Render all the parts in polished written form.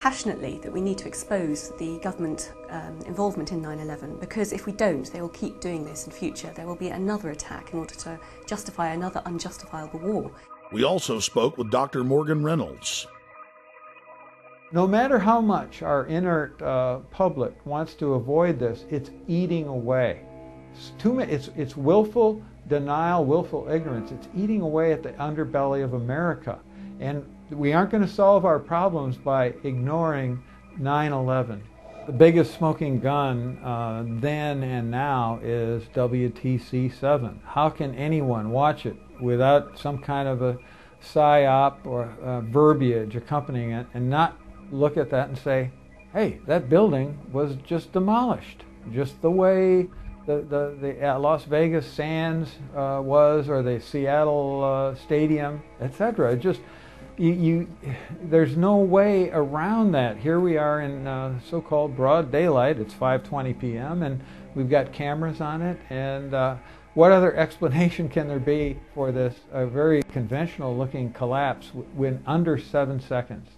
passionately that we need to expose the government involvement in 9/11, because if we don't, they will keep doing this in future. There will be another attack in order to justify another unjustifiable war. We also spoke with Dr. Morgan Reynolds. No matter how much our inert public wants to avoid this, it's eating away. It's willful denial, willful ignorance. It's eating away at the underbelly of America. And we aren't going to solve our problems by ignoring 9/11. The biggest smoking gun then and now is WTC-7. How can anyone watch it without some kind of a psyop or verbiage accompanying it and not look at that and say, hey, that building was just demolished, just the way the Las Vegas Sands was, or the Seattle Stadium, etc. Just there's no way around that. Here we are in so-called broad daylight. It's 5:20 p.m. and we've got cameras on it. And what other explanation can there be for this very conventional-looking collapse when under 7 seconds?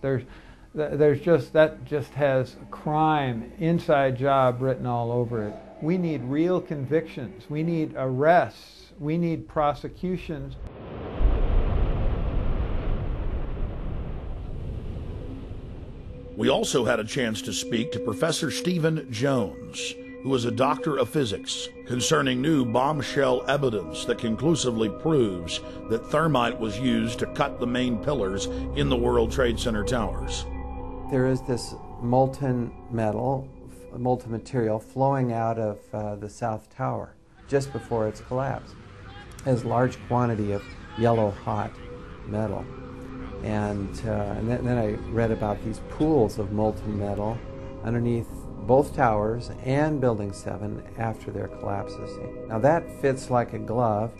That just has crime, inside job written all over it. We need real convictions. We need arrests. We need prosecutions. We also had a chance to speak to Professor Stephen Jones, who is a doctor of physics, concerning new bombshell evidence that conclusively proves that thermite was used to cut the main pillars in the World Trade Center towers. There is this molten material flowing out of the South Tower just before its collapse. It has a large quantity of yellow hot metal. And then I read about these pools of molten metal underneath both towers and Building 7 after their collapses. Now that fits like a glove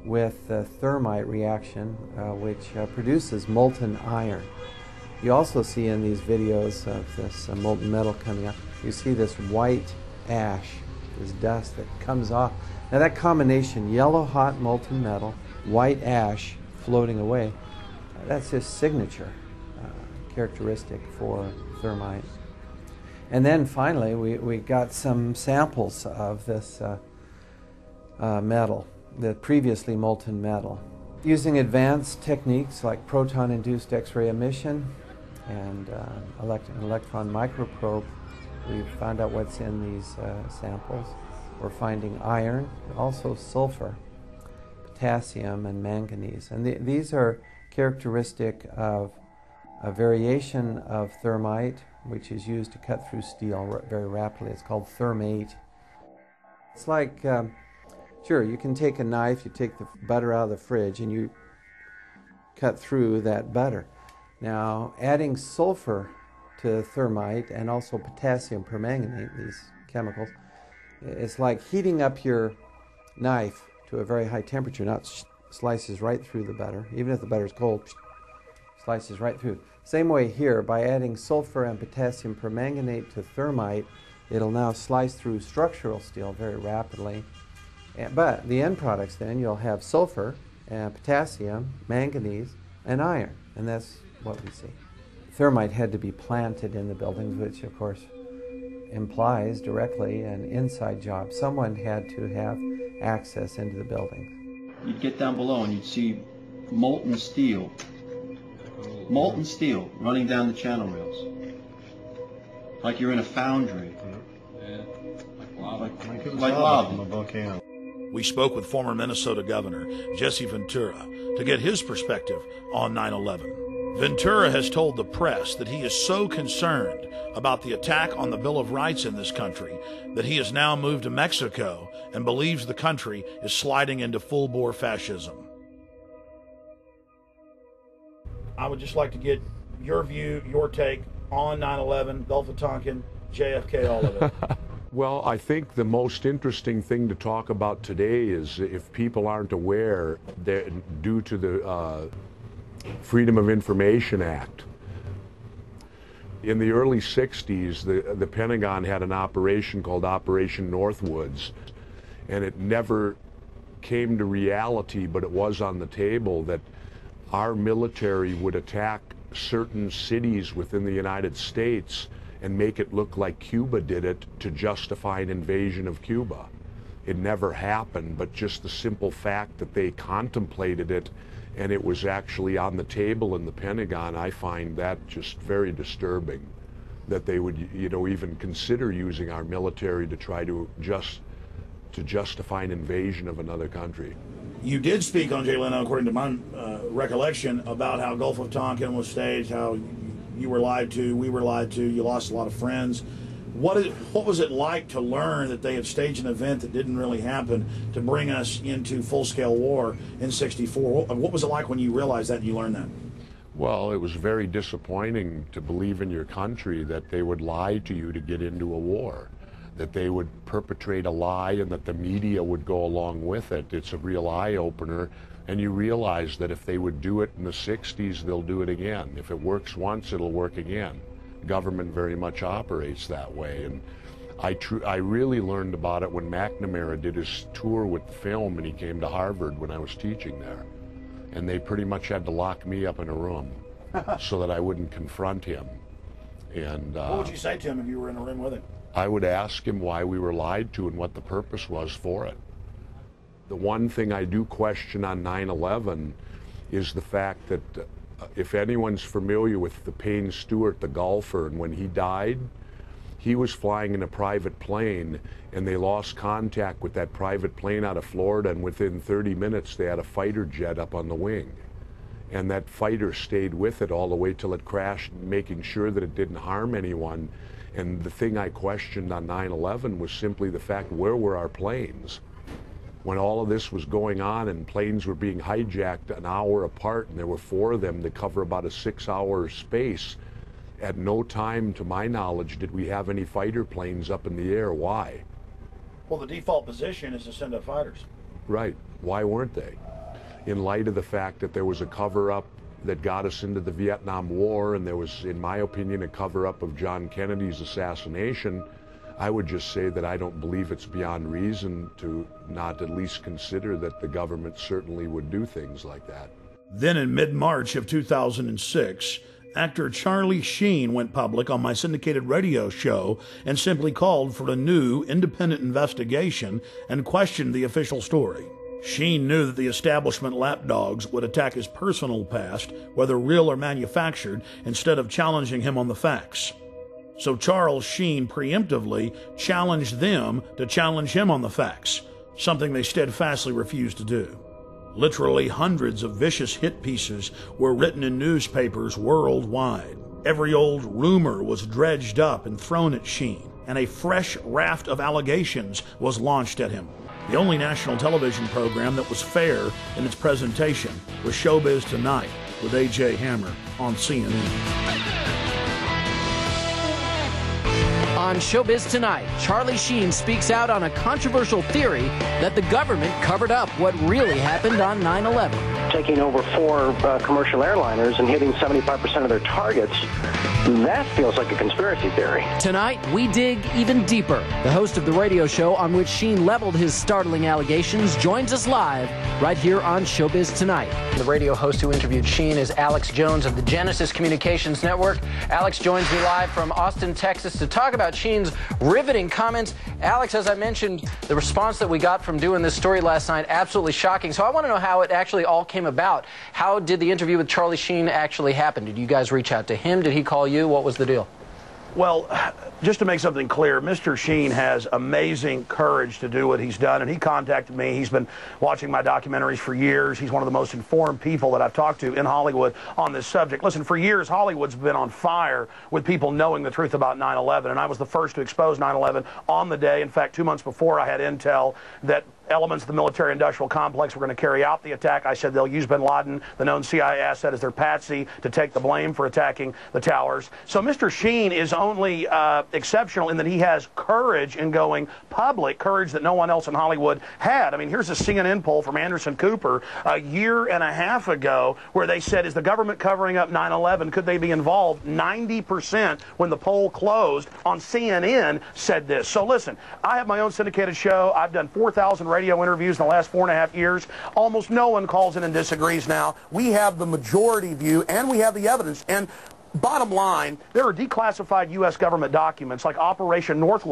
with the thermite reaction, which produces molten iron. You also see in these videos of this molten metal coming up, you see this white ash, this dust that comes off. Now that combination, yellow hot molten metal, white ash floating away, that's his signature characteristic for thermite. And then finally, we got some samples of this metal, the previously molten metal. Using advanced techniques like proton-induced X-ray emission and an electron microprobe, we found out what's in these samples. We're finding iron, also sulfur, potassium, and manganese. And these are characteristic of a variation of thermite, which is used to cut through steel very rapidly. It's called thermate. It's like, sure, you can take a knife, you take the butter out of the fridge, and you cut through that butter. Now, adding sulfur to thermite and also potassium permanganate, these chemicals, it's like heating up your knife to a very high temperature. Now it slices right through the butter. Even if the butter is cold, slices right through. Same way here, by adding sulfur and potassium permanganate to thermite, it'll now slice through structural steel very rapidly. But the end products then, you'll have sulfur, potassium, manganese, and iron. And that's what we see. Thermite had to be planted in the buildings, which of course implies directly an inside job. Someone had to have access into the buildings. You'd get down below and you'd see molten steel running down the channel rails. Like you're in a foundry. Yeah. Like lava. A volcano. We spoke with former Minnesota Governor Jesse Ventura to get his perspective on 9/11. Ventura has told the press that he is so concerned about the attack on the Bill of Rights in this country that he has now moved to Mexico and believes the country is sliding into full-bore fascism. I would just like to get your view, your take on 9/11, Gulf of Tonkin, JFK, all of it. Well, I think the most interesting thing to talk about today is, if people aren't aware, that due to the Freedom of Information Act, in the early 60s, the Pentagon had an operation called Operation Northwoods, and it never came to reality, but it was on the table, that our military would attack certain cities within the United States and make it look like Cuba did it to justify an invasion of Cuba. It never happened, but just the simple fact that they contemplated it and it was actually on the table in the Pentagon, I find that just very disturbing, that they would, you know, even consider using our military to try to justify an invasion of another country. You did speak on Jay Leno, according to my recollection, about how Gulf of Tonkin was staged, how you were lied to, we were lied to, you lost a lot of friends. What was it like to learn that they had staged an event that didn't really happen to bring us into full-scale war in '64? What was it like when you realized that and you learned that? Well, it was very disappointing to believe in your country that they would lie to you to get into a war, that they would perpetrate a lie and that the media would go along with it. It's a real eye-opener, and you realize that if they would do it in the 60s, they'll do it again. If it works once, it'll work again. Government very much operates that way, and I really learned about it when McNamara did his tour with the film and he came to Harvard when I was teaching there, and they pretty much had to lock me up in a room so that I wouldn't confront him. And what would you say to him if you were in a room with him? I would ask him why we were lied to and what the purpose was for it. The one thing I do question on 9/11 is the fact that if anyone's familiar with the Payne Stewart, the golfer, and when he died, he was flying in a private plane and they lost contact with that private plane out of Florida, and within 30 minutes they had a fighter jet up on the wing. And that fighter stayed with it all the way till it crashed, making sure that it didn't harm anyone. And the thing I questioned on 9/11 was simply the fact, where were our planes? When all of this was going on and planes were being hijacked an hour apart, and there were 4 of them to cover about a 6-hour space, at no time, to my knowledge, did we have any fighter planes up in the air. Why? Well, the default position is to send up fighters. Right. Why weren't they? In light of the fact that there was a cover-up that got us into the Vietnam War, and there was, in my opinion, a cover-up of John Kennedy's assassination, I would just say that I don't believe it's beyond reason to not at least consider that the government certainly would do things like that. Then in mid-March of 2006, actor Charlie Sheen went public on my syndicated radio show and simply called for a new independent investigation and questioned the official story. Sheen knew that the establishment lapdogs would attack his personal past, whether real or manufactured, instead of challenging him on the facts. So Charles Sheen preemptively challenged them to challenge him on the facts, something they steadfastly refused to do. Literally hundreds of vicious hit pieces were written in newspapers worldwide. Every old rumor was dredged up and thrown at Sheen, and a fresh raft of allegations was launched at him. The only national television program that was fair in its presentation was Showbiz Tonight with A.J. Hammer on CNN. On Showbiz Tonight, Charlie Sheen speaks out on a controversial theory that the government covered up what really happened on 9/11. Taking over 4 commercial airliners and hitting 75% of their targets, that feels like a conspiracy theory. Tonight, we dig even deeper. The host of the radio show on which Sheen leveled his startling allegations joins us live right here on Showbiz Tonight. The radio host who interviewed Sheen is Alex Jones of the Genesis Communications Network. Alex joins me live from Austin, Texas to talk about Sheen's riveting comments. Alex, as I mentioned, the response that we got from doing this story last night, absolutely shocking. So I want to know how it actually all came about. How did the interview with Charlie Sheen actually happen? Did you guys reach out to him? Did he call you? What was the deal? Well, just to make something clear, Mr. Sheen has amazing courage to do what he's done, and he contacted me. He's been watching my documentaries for years. He's one of the most informed people that I've talked to in Hollywood on this subject. Listen, for years, Hollywood's been on fire with people knowing the truth about 9/11, and I was the first to expose 9/11 on the day. In fact, 2 months before, I had intel that elements of the military-industrial complex were going to carry out the attack. I said they'll use bin Laden, the known CIA asset, as their patsy to take the blame for attacking the towers. So Mr. Sheen is only exceptional in that he has courage in going public, courage that no one else in Hollywood had. I mean, here's a CNN poll from Anderson Cooper a year and a half ago where they said, is the government covering up 9/11? Could they be involved? 90% when the poll closed on CNN said this. So listen, I have my own syndicated show. I've done 4,000 radio interviews in the last 4.5 years, almost no one calls in and disagrees now. We have the majority view, and we have the evidence. And bottom line, there are declassified U.S. government documents like Operation Northwood.